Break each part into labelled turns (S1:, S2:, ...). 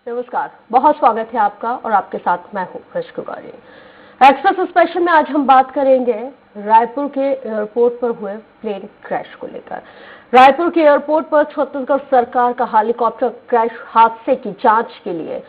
S1: नमस्कार, बहुत स्वागत है आपका और आपके साथ मैं हूं रश्मि गौरी। एक्सप्रेस स्पेशल में आज हम बात करेंगे रायपुर के एयरपोर्ट पर हुए प्लेन क्रैश को लेकर। रायपुर के एयरपोर्ट पर छत्तीसगढ़ सरकार का हेलीकॉप्टर क्रैश हादसे की जांच के लिए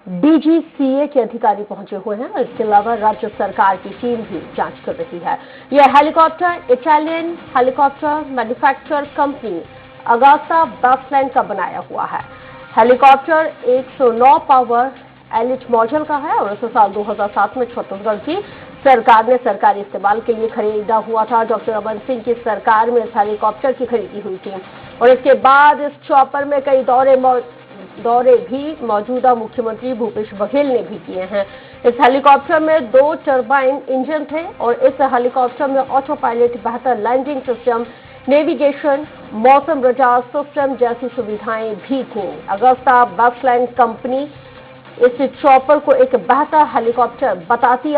S1: डीजीसीए के अधिकारी पहुंचे हुए हैं। इसके अलावा राज्य सरकार की टीम भी जांच कर रही है। यह helicopter Italian helicopter manufacture company Agusta Westland का बनाया हुआ है। हेलीकॉप्टर 109 पावर एलिट मॉडल का है और इसे साल 2007 में छत्तीसगढ़ की सरकार ने सरकारी इस्तेमाल के लिए खरीदा हुआ था। डॉक्टर रमन सिंह की सरकार में इस हेलीकॉप्टर की खरीदी हुई थी और इसके बाद इस चॉपर में कई दौरे भी मौजूदा मुख्यमंत्री भूपेश बघेल ने भी किए हैं। इस हेलीकॉप्टर में 2 टर्बाइन इंजन थे और इस हेलीकॉप्टर में ऑटो पायलट, बेहतर लैंडिंग सिस्टम, नेविगेशन, मौसम रडार सिस्टम जैसी सुविधाएं भी थीं। अगस्ता वेस्टलैंड कंपनी इस चॉपर को एक बेहतर हेलीकॉप्टर बताती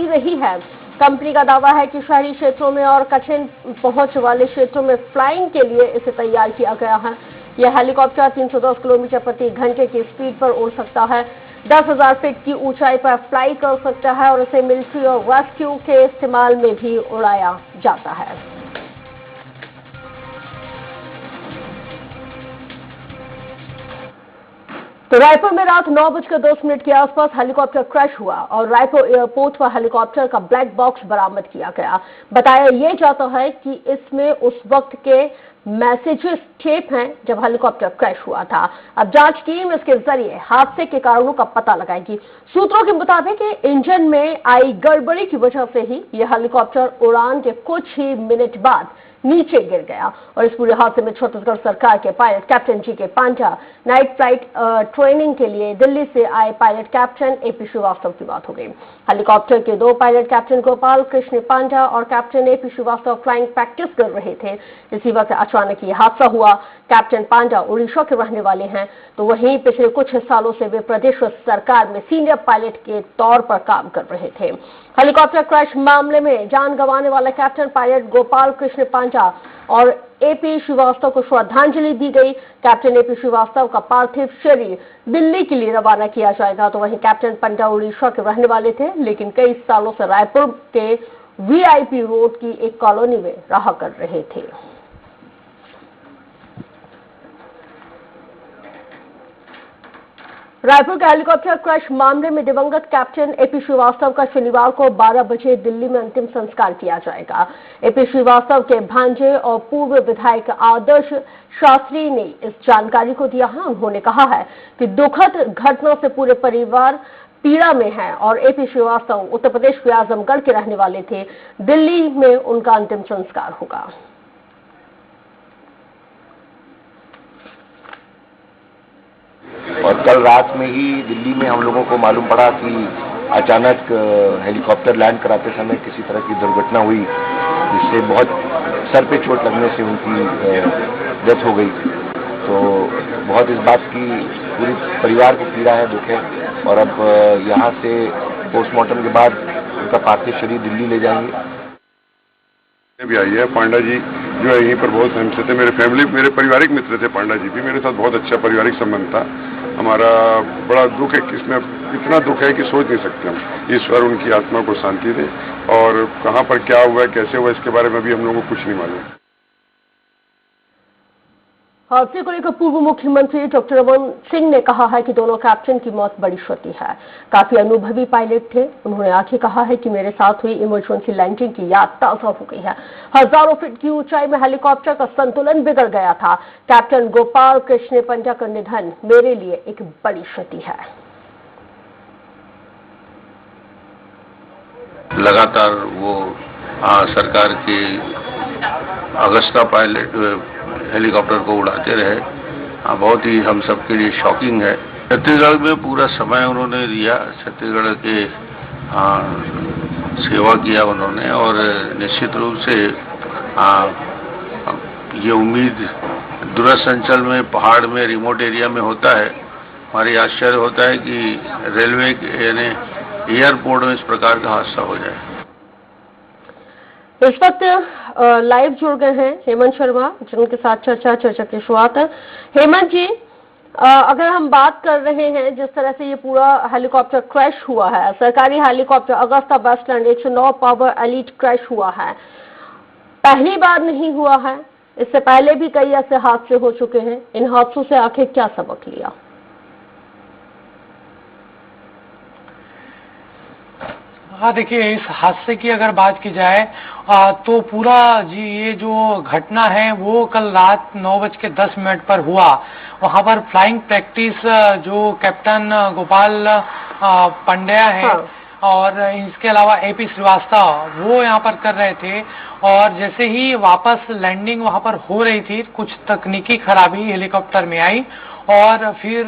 S1: रही है। कंपनी का दावा है कि शहरी क्षेत्रों में और कठिन पहुंच वाले क्षेत्रों में फ्लाइंग के लिए इसे तैयार किया गया है। यह हेलीकॉप्टर 310 किलोमीटर प्रति घंटे की स्पीड पर उड़ सकता है, 10,000 फीट की ऊंचाई पर फ्लाई कर सकता है और इसे मिलिट्री और रेस्क्यू के इस्तेमाल में भी उड़ाया जाता है। तो रायपुर में रात 9:10 के आसपास हेलीकॉप्टर क्रैश हुआ और रायपुर एयरपोर्ट पर हेलीकॉप्टर का ब्लैक बॉक्स बरामद किया गया। बताया यह जाता है कि इसमें उस वक्त के मैसेजेस टेप हैं जब हेलीकॉप्टर क्रैश हुआ था। अब जांच टीम इसके जरिए हादसे के कारणों का पता लगाएगी। सूत्रों के मुताबिक इंजन में आई गड़बड़ी की वजह से ही यह हेलीकॉप्टर उड़ान के कुछ ही मिनट बाद नीचे गिर गया और इस पूरे हादसे में छत्तीसगढ़ सरकार के पायलट कैप्टन जी के पांडा, नाइट फ्लाइट ट्रेनिंग के लिए दिल्ली से आए पायलट कैप्टन एपी श्रीवास्तव की बात हो गई। हेलीकॉप्टर के 2 पायलट कैप्टन गोपाल कृष्ण पांडा और captain AP Srivastava flying practice कर रहे थे। इसी वक्त अचानक ये हादसा हुआ। कैप्टन पांडा उड़ीसा के रहने वाले हैं, तो वहीं पिछले कुछ सालों से वे प्रदेश सरकार में सीनियर पायलट के तौर पर काम कर रहे थे। हेलीकॉप्टर क्रैश मामले में जान गंवाने वाले कैप्टन पायलट गोपाल कृष्ण पांडा और एपी श्रीवास्तव को श्रद्धांजलि दी गई। कैप्टन एपी श्रीवास्तव का पार्थिव शरीर दिल्ली के लिए रवाना किया जाएगा। तो वहीं कैप्टन पांडा उड़ीसा के रहने वाले थे, लेकिन कई सालों से रायपुर के वीआईपी रोड की एक कॉलोनी में रहा कर रहे थे। रायपुर के हेलीकॉप्टर क्रैश मामले में दिवंगत कैप्टन एपी श्रीवास्तव का शनिवार को 12 बजे दिल्ली में अंतिम संस्कार किया जाएगा। एपी श्रीवास्तव के भांजे और पूर्व विधायक आदर्श शास्त्री ने इस जानकारी को दिया है। उन्होंने कहा है कि दुखद घटना से पूरे परिवार पीड़ा में है और एपी श्रीवास्तव उत्तर प्रदेश के आजमगढ़ के रहने वाले थे। दिल्ली में उनका अंतिम संस्कार होगा।
S2: और कल रात में ही दिल्ली में हम लोगों को मालूम पड़ा कि अचानक हेलीकॉप्टर लैंड कराते समय किसी तरह की दुर्घटना हुई, जिससे बहुत सर पे चोट लगने से उनकी डेथ हो गई। तो बहुत इस बात की पूरी परिवार को पीड़ा है, दुख है। और अब यहाँ से पोस्टमार्टम के बाद उनका पार्थिव शरीर दिल्ली ले जाएंगे।
S3: भी आई है। पांडा जी जो है यहीं पर बहुत हमसे थे, मेरे पारिवारिक मित्र थे। पांडा जी भी मेरे साथ बहुत अच्छा पारिवारिक संबंध था हमारा। बड़ा दुख है कि इसमें इतना दुख है कि सोच नहीं सकते हम। ईश्वर उनकी आत्मा को शांति दे। और कहाँ पर क्या हुआ है, कैसे हुआ, इसके बारे में भी हम लोगों को कुछ नहीं मालूम।
S1: हादसे को लेकर पूर्व मुख्यमंत्री डॉक्टर रमन सिंह ने कहा है कि दोनों कैप्टन की मौत बड़ी क्षति है। काफी अनुभवी पायलट थे। उन्होंने आगे कहा है कि मेरे साथ हुई इमरजेंसी लैंडिंग की याद ताजा हो गई है। हजारों फीट की ऊंचाई में हेलीकॉप्टर का संतुलन बिगड़ गया था। कैप्टन गोपाल कृष्ण पांडा का निधन मेरे लिए एक बड़ी क्षति है।
S4: लगातार वो सरकार के अगस्ता पायलट हेलीकॉप्टर को उड़ाते रहे। बहुत ही हम सबके लिए शॉकिंग है। छत्तीसगढ़ में पूरा समय उन्होंने दिया, छत्तीसगढ़ के सेवा किया उन्होंने। और निश्चित रूप से ये उम्मीद दूरसंचार में, पहाड़ में, रिमोट एरिया में होता है। हमारी आश्चर्य होता है कि रेलवे यानी एयरपोर्ट में इस प्रकार का हादसा हो जाए।
S1: इस वक्त लाइव जुड़ गए हैं हेमंत शर्मा, जिनके साथ चर्चा की शुरुआत है। हेमंत जी, अगर हम बात कर रहे हैं जिस तरह से ये पूरा हेलीकॉप्टर क्रैश हुआ है, सरकारी helicopter Agusta Westland 109 power elite crash हुआ है, पहली बार नहीं हुआ है, इससे पहले भी कई ऐसे हादसे हो चुके हैं। इन हादसों से आखिर क्या सबक लिया?
S5: हाँ, देखिए, इस हादसे की अगर बात की जाए तो पूरा जी ये जो घटना है वो कल रात 9:10 पर हुआ। वहां पर फ्लाइंग प्रैक्टिस जो कैप्टन गोपाल पंड्या है,
S1: हाँ।
S5: और इसके अलावा एपी श्रीवास्तव वो यहाँ पर कर रहे थे, और जैसे ही वापस लैंडिंग वहां पर हो रही थी, कुछ तकनीकी खराबी हेलीकॉप्टर में आई और फिर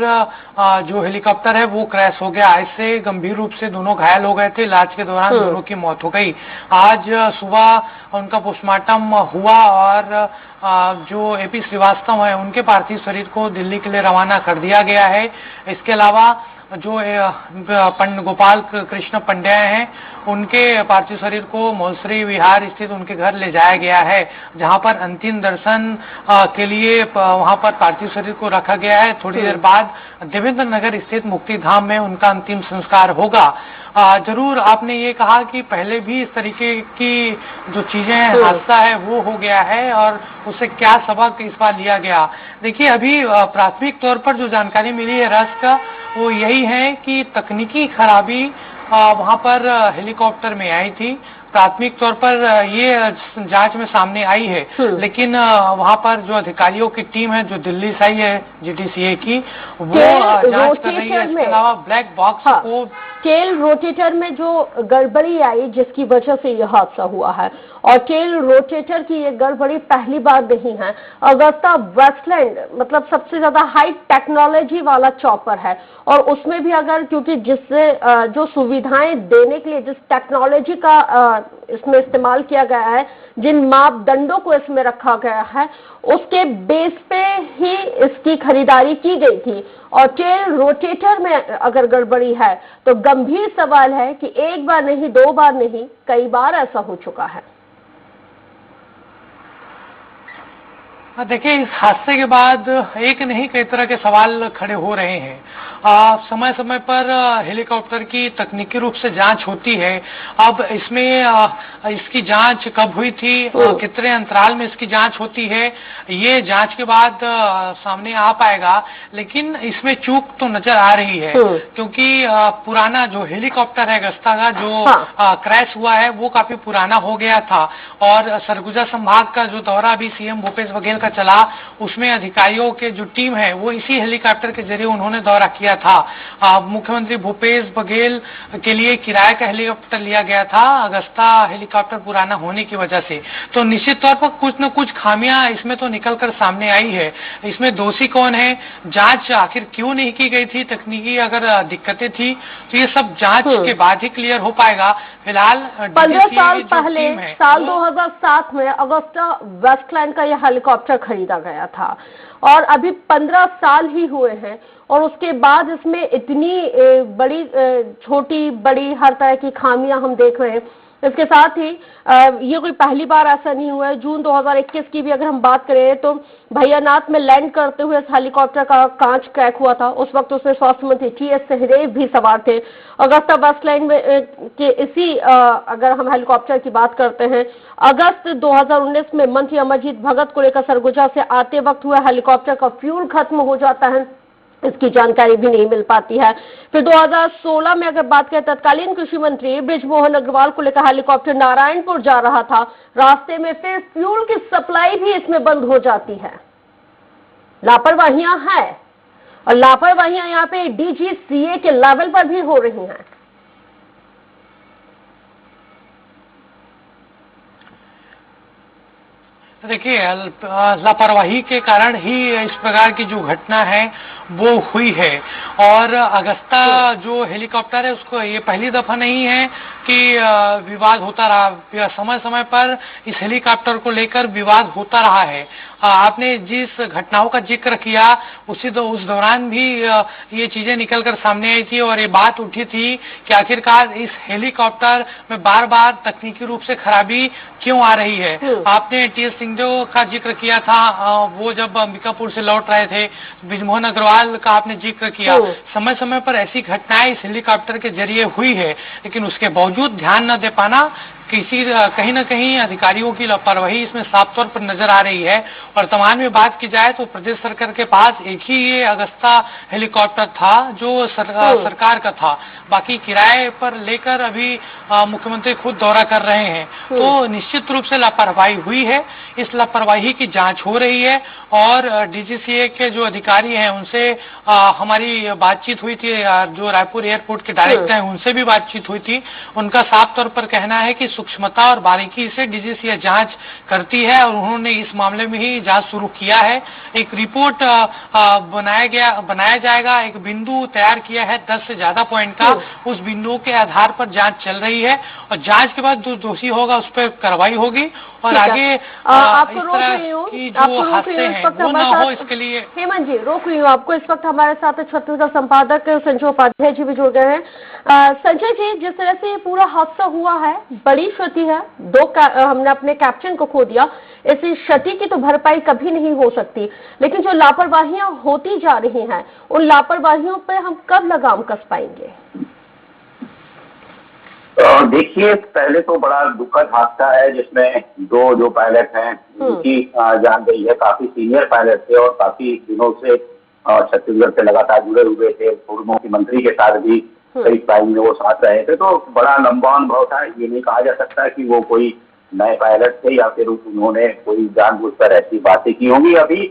S5: जो हेलीकॉप्टर है वो क्रैश हो गया। इससे गंभीर रूप से दोनों घायल हो गए थे। इलाज के दौरान दोनों की मौत हो गई। आज सुबह उनका पोस्टमार्टम हुआ और जो एपी श्रीवास्तव है उनके पार्थिव शरीर को दिल्ली के लिए रवाना कर दिया गया है। इसके अलावा जो गोपाल कृष्ण पंड्या हैं उनके पार्थिव शरीर को मौलसरी विहार स्थित उनके घर ले जाया गया है, जहां पर अंतिम दर्शन के लिए वहां पर पार्थिव शरीर को रखा गया है। थोड़ी देर बाद देवेंद्र नगर स्थित मुक्ति धाम में उनका अंतिम संस्कार होगा। जरूर आपने ये कहा कि पहले भी इस तरीके की जो चीजें हादसा है वो हो गया है और उससे क्या सबक इस बार लिया गया। देखिए, अभी प्राथमिक तौर पर जो जानकारी मिली है रस का, वो यही है कि तकनीकी खराबी वहां पर हेलीकॉप्टर में आई थी। प्राथमिक तौर पर ये जांच में सामने आई है, लेकिन वहां पर जो अधिकारियों की टीम है जो दिल्ली से आई है GTCA की, वो जांच कर रही है। इसके अलावा ब्लैक बॉक्स को
S1: टेल रोटेटर में जो गड़बड़ी आई जिसकी वजह से यह हादसा हुआ है, और टेल रोटेटर की ये गड़बड़ी पहली बार नहीं है। अगस्ता वेस्टलैंड मतलब सबसे ज्यादा हाई टेक्नोलॉजी वाला चॉपर है, और उसमें भी अगर क्योंकि जिससे जो सुविधाएं देने के लिए जिस टेक्नोलॉजी का इसमें इस्तेमाल किया गया है, जिन मापदंडों को इसमें रखा गया है, उसके बेस पे ही इसकी खरीदारी की गई थी। और टेल रोटेटर में अगर गड़बड़ी है तो गंभीर सवाल है कि एक बार नहीं, दो बार नहीं, कई बार ऐसा हो चुका है।
S5: देखिए, इस हादसे के बाद एक नहीं कई तरह के सवाल खड़े हो रहे हैं। समय समय पर हेलीकॉप्टर की तकनीकी रूप से जांच होती है। अब इसमें इसकी जांच कब हुई थी, कितने अंतराल में इसकी जांच होती है, ये जांच के बाद सामने आ पाएगा। लेकिन इसमें चूक तो नजर आ रही है, क्योंकि पुराना जो हेलीकॉप्टर है अगस्ता का जो क्रैश हुआ है वो काफी पुराना हो गया था, और सरगुजा संभाग का जो दौरा भी CM भूपेश बघेल का चला, उसमें अधिकारियों के जो टीम है वो इसी हेलीकॉप्टर के जरिए उन्होंने दौरा किया था। मुख्यमंत्री भूपेश बघेल के लिए किराए का हेलीकॉप्टर लिया गया था अगस्ता हेलीकॉप्टर पुराना होने की वजह से। तो निश्चित तौर पर कुछ न कुछ खामियां इसमें तो निकलकर सामने आई है। इसमें दोषी कौन है, जांच आखिर क्यों नहीं की गई थी, तकनीकी अगर दिक्कतें थी तो ये सब जांच के बाद ही क्लियर हो पाएगा। फिलहाल
S1: 15 साल पहले साल 2007 में अगस्ता वेस्टलैंड का यह हेलीकॉप्टर खरीदा गया था, और अभी 15 साल ही हुए हैं, और उसके बाद इसमें इतनी बड़ी छोटी बड़ी हर तरह की खामियां हम देख रहे हैं। इसके साथ ही ये कोई पहली बार ऐसा नहीं हुआ है। जून 2021 की भी अगर हम बात करें तो भैयानाथ में लैंड करते हुए इस हेलीकॉप्टर का कांच क्रैक हुआ था। उस वक्त उसमें स्वास्थ्य मंत्री TS सिंहदेव भी सवार थे। अगस्ता वेस्टलैंड में के इसी अगर हम हेलीकॉप्टर की बात करते हैं, अगस्त 2019 में मंत्री अमरजीत भगत को लेकर सरगुजा से आते वक्त हुआ हेलीकॉप्टर का फ्यूल खत्म हो जाता है, इसकी जानकारी भी नहीं मिल पाती है। फिर 2016 में अगर बात करें, तत्कालीन कृषि मंत्री बृजमोहन अग्रवाल को लेकर हेलीकॉप्टर नारायणपुर जा रहा था, रास्ते में फिर फ्यूल की सप्लाई भी इसमें बंद हो जाती है। लापरवाहियां हैं, और लापरवाहियां यहाँ पे DGCA के लेवल पर भी हो रही हैं।
S5: देखिए, लापरवाही के कारण ही इस प्रकार की जो घटना है वो हुई है। और अगस्ता जो हेलीकॉप्टर है उसको ये पहली दफा नहीं है कि विवाद होता रहा। समय समय पर इस हेलीकॉप्टर को लेकर विवाद होता रहा है। आपने जिस घटनाओं का जिक्र किया उस दौरान भी ये चीजें निकलकर सामने आई थी और ये बात उठी थी कि आखिरकार इस हेलीकॉप्टर में बार बार तकनीकी रूप से खराबी क्यों आ रही है। आपने टीएस सिंहदेव का जिक्र किया था, वो जब अंबिकापुर से लौट रहे थे। बिजमोहन अग्रवाल का आपने जिक्र किया। समय समय पर ऐसी घटनाएं इस हेलीकॉप्टर के जरिए हुई है, लेकिन उसके बावजूद ध्यान न दे पाना कहीं न कहीं अधिकारियों की लापरवाही इसमें साफ तौर पर नजर आ रही है। वर्तमान में बात की जाए तो प्रदेश सरकार के पास एक ही ये अगस्ता हेलीकॉप्टर था जो सरकार का था, बाकी किराए पर लेकर अभी मुख्यमंत्री खुद दौरा कर रहे हैं। तो निश्चित रूप से लापरवाही हुई है, इस लापरवाही की जांच हो रही है और डीजीसीए के जो अधिकारी हैं उनसे हमारी बातचीत हुई थी, जो रायपुर एयरपोर्ट के डायरेक्टर हैं उनसे भी बातचीत हुई थी। उनका साफ तौर पर कहना है कि सूक्ष्मता और बारीकी से डीजीसीए जांच करती है और उन्होंने इस मामले में ही जांच शुरू किया है। एक रिपोर्ट बनाया जाएगा, एक बिंदु तैयार किया है 10 से ज्यादा पॉइंट का, उस बिंदुओं के आधार पर जांच चल रही है और जांच के बाद जो दोषी होगा उस पर कार्रवाई होगी और आगे
S1: आपको
S5: इस
S1: रोक
S5: तरह
S1: रही हूँ,
S5: की जो हादसे हैं वो न हो इसके लिए।
S1: हेमंत जी रोक रही हूँ आपको। इस वक्त हमारे साथ छत्तीसगढ़ संपादक संजय उपाध्याय जी भी जुड़ गए हैं। संजय जी, जिस तरह से ये पूरा हादसा हुआ है, बड़ी क्षति है, हमने अपने कैप्टन को खो दिया, इस क्षति की तो भरपाई कभी नहीं हो सकती, लेकिन जो लापरवाहियां होती जा रही हैं उन लापरवाहियों पर हम कब लगाम कस पाएंगे?
S6: देखिए, पहले तो बड़ा दुखद हादसा है जिसमें दो जो पायलट हैं उनकी जान गई है। काफी सीनियर पायलट थे और काफी दिनों से छत्तीसगढ़ से लगातार जुड़े हुए थे। पूर्व मुख्यमंत्री के साथ भी कई टाइम में वो साथ रहे थे, तो बड़ा लंबा अनुभव था। ये नहीं कहा जा सकता कि वो कोई नए पायलट थे या फिर उन्होंने कोई जानबूझकर ऐसी बातें की होंगी। अभी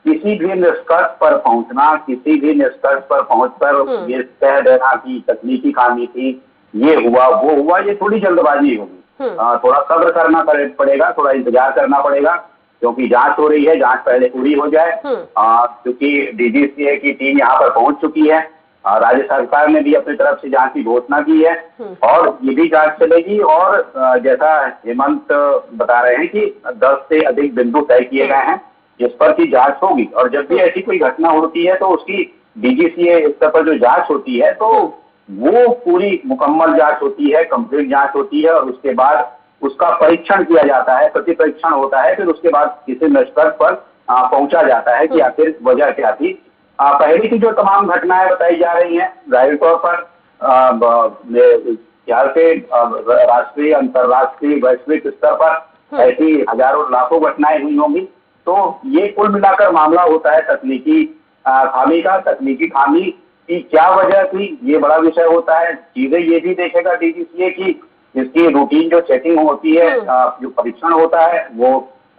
S6: किसी भी निष्कर्ष पर पहुंचना, किसी भी निष्कर्ष पर पहुंचकर ये कह देना कि तकनीकी खामी थी, ये हुआ वो हुआ, ये थोड़ी जल्दबाजी होगी। थोड़ा सब्र करना पड़ेगा, थोड़ा इंतजार करना पड़ेगा, क्योंकि जांच हो रही है। जांच पहले पूरी हो जाए, क्योंकि डीजीसीए की टीम यहाँ पर पहुंच चुकी है। राज्य सरकार ने भी अपनी तरफ से जांच की घोषणा की है और ये भी जांच चलेगी। और जैसा हेमंत बता रहे हैं कि 10 से अधिक बिंदु तय किए गए हैं जिस पर की जांच होगी। और जब भी ऐसी कोई घटना होती है तो उसकी डीजीसीए स्तर पर जो जांच होती है तो वो पूरी मुकम्मल जांच होती है, कंप्लीट जांच होती है और उसके बाद उसका परीक्षण किया जाता है, प्रति परीक्षण होता है। फिर उसके बाद किसी निष्कर्ष पर पहुंचा जाता है कि आखिर वजह क्या थी। पहले की जो तमाम घटनाएं बताई जा रही हैं, जाहिर तौर पर ख्याल से राष्ट्रीय, अंतर्राष्ट्रीय, वैश्विक स्तर पर ऐसी हजारों लाखों घटनाएं हुई होंगी। तो ये कुल मिलाकर मामला होता है तकनीकी खामी का। तकनीकी खामी की क्या वजह थी, ये बड़ा विषय होता है। चीजें ये भी देखेगा डीजीसीए की इसकी रूटीन जो चेकिंग होती है, जो परीक्षण होता है, वो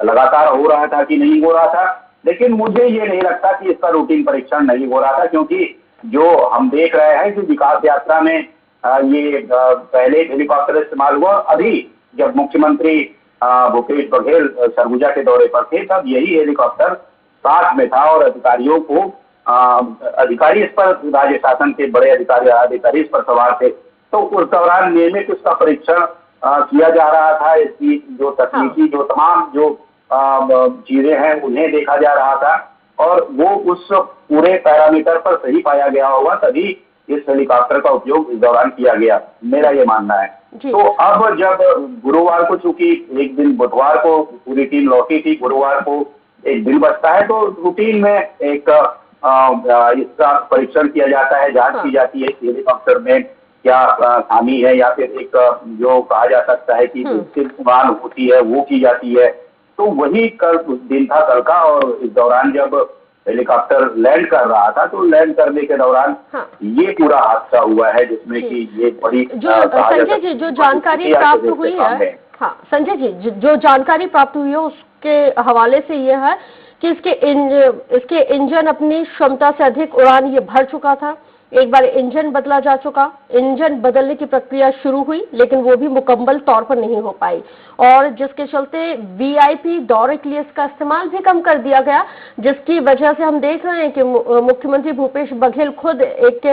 S6: लगातार हो रहा था कि नहीं हो रहा था। लेकिन मुझे ये नहीं लगता कि इसका रूटीन परीक्षण नहीं हो रहा था, क्योंकि जो हम देख रहे हैं कि विकास यात्रा में ये पहले हेलीकॉप्टर इस्तेमाल हुआ। अभी जब मुख्यमंत्री भूपेश बघेल सरगुजा के दौरे पर थे तब यही हेलीकॉप्टर साथ में था और अधिकारियों को अधिकारी इस पर, राज्य शासन के बड़े अधिकारी इस पर सवार थे। तो उस दौरान नियमित इसका परीक्षण किया जा रहा था। इसकी जो तकनीकी जो तमाम जो चीजें हैं उन्हें देखा जा रहा था और वो उस पूरे पैरामीटर पर सही पाया गया होगा, तभी इस हेलीकॉप्टर का उपयोग इस दौरान किया गया, मेरा ये मानना है। तो अब जब गुरुवार को, चूंकि एक दिन बुधवार को पूरी टीम लौटी थी, गुरुवार को एक दिन बचता है, तो रूटीन में एक इसका परीक्षण किया जाता है, जांच की जाती है हेलीकॉप्टर में क्या खामी है, या फिर एक जो कहा जा सकता है कि उड़ान होती है वो की जाती है। तो वही कल दिन था कल का, और इस दौरान जब हेलीकॉप्टर लैंड कर रहा था तो लैंड करने के दौरान ये पूरा हादसा हुआ है, जिसमें कि ये बड़ी
S1: संजय जी जो जानकारी प्राप्त हुई है, हाँ संजय जी जो जानकारी प्राप्त हुई है उसके हवाले से ये है कि इसके इंजन अपनी क्षमता से अधिक उड़ान ये भर चुका था। एक बार इंजन बदला जा चुका, इंजन बदलने की प्रक्रिया शुरू हुई लेकिन वो भी मुकम्मल तौर पर नहीं हो पाई, और जिसके चलते वीआईपी दौरे के लिए इसका इस्तेमाल भी कम कर दिया गया, जिसकी वजह से हम देख रहे हैं कि मुख्यमंत्री भूपेश बघेल खुद एक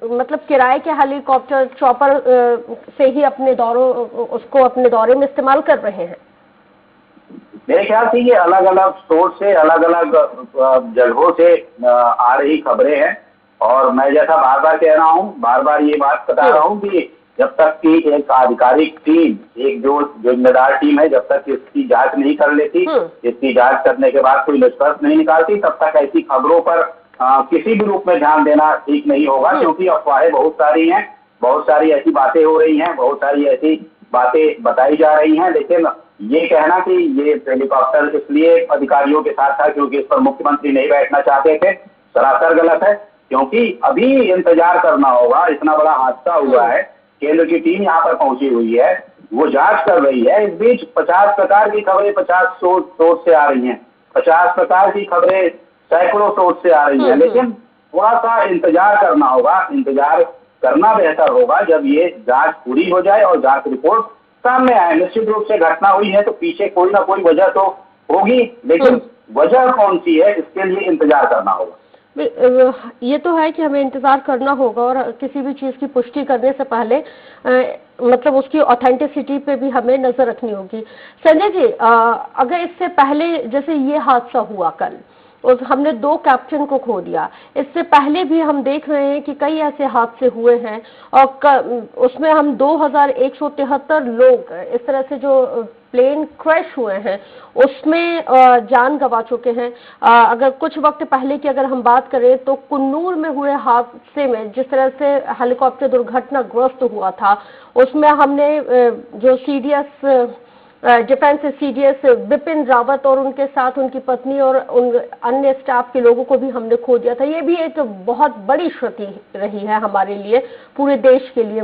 S1: मतलब किराए के हेलीकॉप्टर चॉपर से ही अपने दौरे में इस्तेमाल कर रहे हैं।
S6: मेरे ख्याल से ये अलग अलग सोर्स से, अलग अलग जगहों से आ रही खबरें हैं। और मैं जैसा बार बार कह रहा हूँ, बार बार ये बात बता रहा हूँ कि जब तक कि एक आधिकारिक टीम, एक जो जिम्मेदार टीम है, जब तक इसकी जांच नहीं कर लेती, इसकी जांच करने के बाद कोई निष्कर्ष नहीं निकालती, तब तक ऐसी खबरों पर किसी भी रूप में ध्यान देना ठीक नहीं होगा। क्योंकि अफवाहें बहुत सारी हैं, बहुत सारी ऐसी बातें हो रही हैं, बहुत सारी ऐसी बातें बताई जा रही हैं। लेकिन ये कहना कि ये हेलीकॉप्टर इसलिए अधिकारियों के साथ था क्योंकि इस पर मुख्यमंत्री नहीं बैठना चाहते थे, सरासर गलत है। क्योंकि अभी इंतजार करना होगा, इतना बड़ा हादसा हुआ है, केंद्र की टीम यहाँ पर पहुंची हुई है, वो जांच कर रही है। इस बीच 50 प्रकार की खबरें 50 सोर्स से आ रही हैं, 50 प्रकार की खबरें सैकड़ों सोर्स से आ रही हैं। लेकिन थोड़ा सा इंतजार करना होगा, इंतजार करना बेहतर होगा जब ये जांच पूरी हो जाए और जांच रिपोर्ट सामने आए। निश्चित रूप से घटना हुई है तो पीछे कोई ना कोई वजह तो होगी, लेकिन वजह कौन सी है इसके लिए इंतजार करना होगा।
S1: ये तो है कि हमें इंतजार करना होगा और किसी भी चीज की पुष्टि करने से पहले मतलब उसकी ऑथेंटिसिटी पे भी हमें नजर रखनी होगी। संजय जी, अगर इससे पहले जैसे ये हादसा हुआ कल और हमने 2 कैप्टन को खो दिया, इससे पहले भी हम देख रहे हैं कि कई ऐसे हादसे हुए हैं और उसमें हम 2173 लोग इस तरह से जो प्लेन क्रैश हुए हैं उसमें जान गंवा चुके हैं। अगर कुछ वक्त पहले की अगर हम बात करें तो कुन्नूर में हुए हादसे में जिस तरह से हेलीकॉप्टर दुर्घटनाग्रस्त हुआ था, उसमें हमने जो CDS defence CDS Vipin Rawat और उनके साथ उनकी पत्नी और उन अन्य स्टाफ के लोगों को भी हमने खो दिया था। ये भी एक बहुत बड़ी क्षति रही है हमारे लिए, पूरे देश के लिए।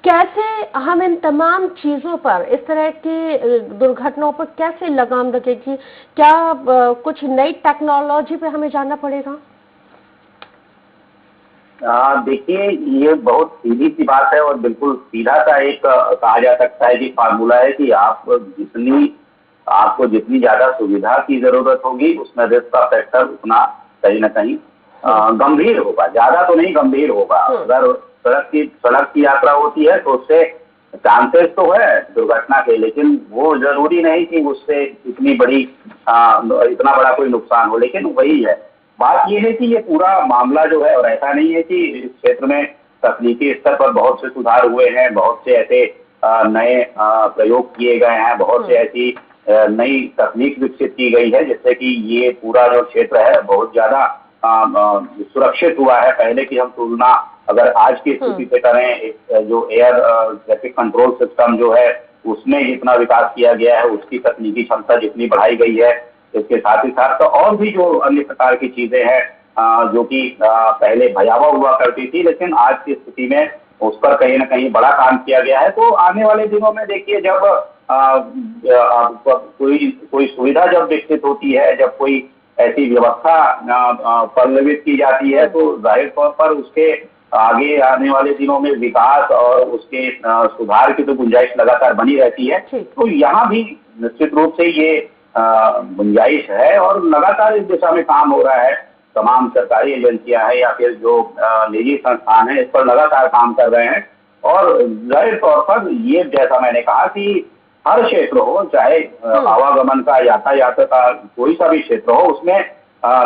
S1: कैसे हम इन तमाम चीजों पर, इस तरह की दुर्घटनाओं पर कैसे लगाम रखेगी? क्या कुछ नई टेक्नोलॉजी पे हमें जानना पड़ेगा?
S6: देखिए, ये बहुत सीधी सी बात है और बिल्कुल सीधा सा एक कहा जा सकता है कि फार्मूला है कि आपको जितनी ज्यादा सुविधा की जरूरत होगी उसमें रिस्क का फैक्टर उतना कहीं ना कहीं गंभीर होगा। ज्यादा तो नहीं, गंभीर होगा। अगर सड़क की यात्रा होती है तो उससे चांसेस तो है दुर्घटना के, लेकिन वो जरूरी नहीं कि उससे इतना बड़ा कोई नुकसान हो। लेकिन वही है, बात यह है कि ये पूरा मामला जो है, और ऐसा नहीं है कि इस क्षेत्र में तकनीकी स्तर पर बहुत से सुधार हुए हैं, बहुत से ऐसे नए प्रयोग किए गए हैं, बहुत से ऐसी नई तकनीक विकसित की गई है जिससे कि ये पूरा जो क्षेत्र है बहुत ज्यादा सुरक्षित हुआ है। पहले की हम तुलना अगर आज की स्थिति से करें, जो एयर ट्रैफिक कंट्रोल सिस्टम जो है उसमें जितना विकास किया गया है, उसकी तकनीकी क्षमता जितनी बढ़ाई गई है, इसके साथ ही साथ तो और भी जो अन्य प्रकार की चीजें हैं जो कि पहले भयावह हुआ करती थी, लेकिन आज की स्थिति में उस पर कहीं ना कहीं बड़ा काम किया गया है। तो आने वाले दिनों में देखिए, जब कोई सुविधा जब विकसित होती है, जब कोई ऐसी व्यवस्था परिलक्षित की जाती है, तो जाहिर तौर पर उसके आगे आने वाले दिनों में विकास और उसके सुधार की तो गुंजाइश लगातार बनी रहती है। तो यहाँ भी निश्चित रूप से ये गुंजाइश है और लगातार इस दिशा में काम हो रहा है। तमाम सरकारी एजेंसियां हैं या फिर जो निजी संस्थान हैं, इस पर लगातार काम कर रहे हैं। और जाहिर तौर पर ये, जैसा मैंने कहा कि हर क्षेत्र हो, चाहे आवागमन का, यातायात का कोई सा भी क्षेत्र हो, उसमें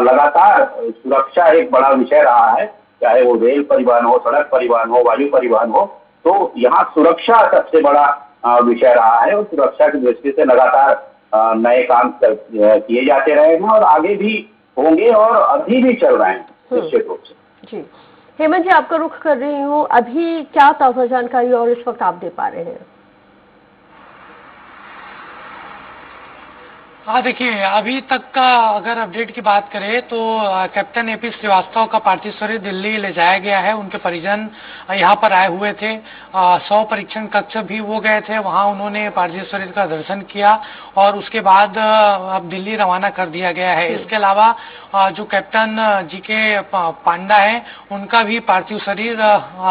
S6: लगातार सुरक्षा एक बड़ा विषय रहा है। चाहे वो रेल परिवहन हो, सड़क परिवहन हो, वायु परिवहन हो, तो यहाँ सुरक्षा सबसे बड़ा विषय रहा है। और सुरक्षा की दृष्टि से लगातार नए काम किए जाते रहे हैं और आगे भी होंगे और अभी भी चल रहे हैं निश्चित रूप से।
S1: जी, हेमंत जी, आपका रुख कर रही हूँ, अभी क्या ताजा जानकारी और इस वक्त आप दे पा रहे हैं?
S5: हाँ, देखिए, अभी तक का अगर अपडेट की बात करें तो कैप्टन एपी श्रीवास्तव का पार्थिव शरीर दिल्ली ले जाया गया है। उनके परिजन यहाँ पर आए हुए थे, 100 परीक्षण कक्ष भी वो गए थे, वहाँ उन्होंने पार्थिव शरीर का दर्शन किया और उसके बाद अब दिल्ली रवाना कर दिया गया है। इसके अलावा जो कैप्टन जीके पांडा है, उनका भी पार्थिव शरीर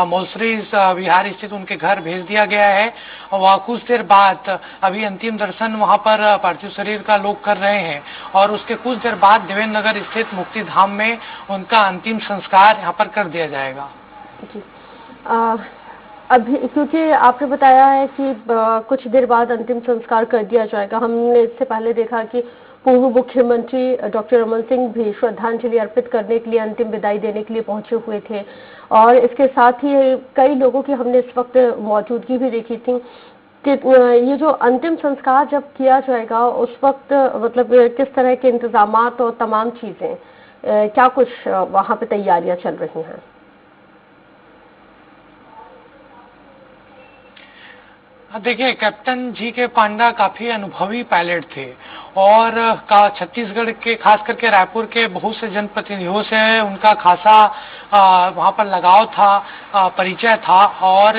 S5: मौसरी विहार स्थित उनके घर भेज दिया गया है। वह कुछ देर बाद अभी अंतिम दर्शन वहाँ पर पार्थिव शरीर का लोग कर रहे हैं और उसके कुछ देर बाद देवेंद्र नगर स्थित मुक्ति धाम में उनका अंतिम संस्कार यहाँ पर कर दिया जाएगा।
S1: अभी क्योंकि आपने बताया है कि कुछ देर बाद अंतिम संस्कार कर दिया जाएगा, हमने इससे पहले देखा कि पूर्व मुख्यमंत्री डॉक्टर रमन सिंह भी श्रद्धांजलि अर्पित करने के लिए, अंतिम विदाई देने के लिए पहुंचे हुए थे, और इसके साथ ही कई लोगों की हमने इस वक्त मौजूदगी भी देखी थी कि ये जो अंतिम संस्कार जब किया जाएगा उस वक्त मतलब किस तरह के इंतजामात और तमाम चीजें, क्या कुछ वहां पे तैयारियां चल रही हैं?
S5: देखिए, कैप्टन जी के पांडा काफी अनुभवी पायलट थे और छत्तीसगढ़ के खास करके रायपुर के बहुत से जनप्रतिनिधियों से उनका खासा वहां पर लगाव था, परिचय था, और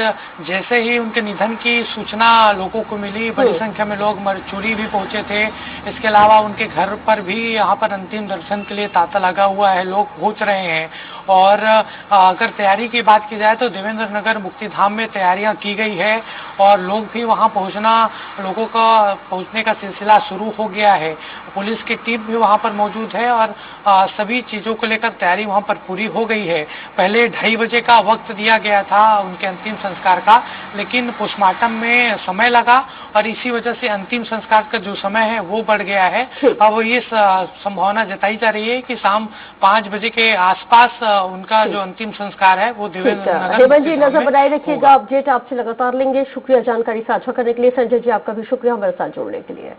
S5: जैसे ही उनके निधन की सूचना लोगों को मिली, बड़ी संख्या में लोग मरचूरी भी पहुंचे थे। इसके अलावा उनके घर पर भी यहाँ पर अंतिम दर्शन के लिए तांता लगा हुआ है, लोग पहुंच रहे हैं। और अगर तैयारी की बात की जाए तो देवेंद्र नगर मुक्तिधाम में तैयारियां की गई है और लोग भी वहां लोगों का पहुंचने का सिलसिला शुरू हो गया है। पुलिस की टीम भी वहां पर मौजूद है और सभी चीजों को लेकर तैयारी वहां पर पूरी हो गई है। पहले 2:30 बजे का वक्त दिया गया था उनके अंतिम संस्कार का, लेकिन पोस्टमार्टम में समय लगा और इसी वजह से अंतिम संस्कार का जो समय है वो बढ़ गया है। अब ये संभावना जताई जा रही है कि शाम 5 बजे के आसपास उनका जो अंतिम संस्कार है वो देवेंद्र नगर।
S1: हेमंत जी, नजर बनाए रखिएगा, अपडेट आपसे लगातार लेंगे। शुक्रिया जानकारी साझा करने के लिए। संजय जी, आपका भी शुक्रिया हमारे साथ जुड़ने के लिए।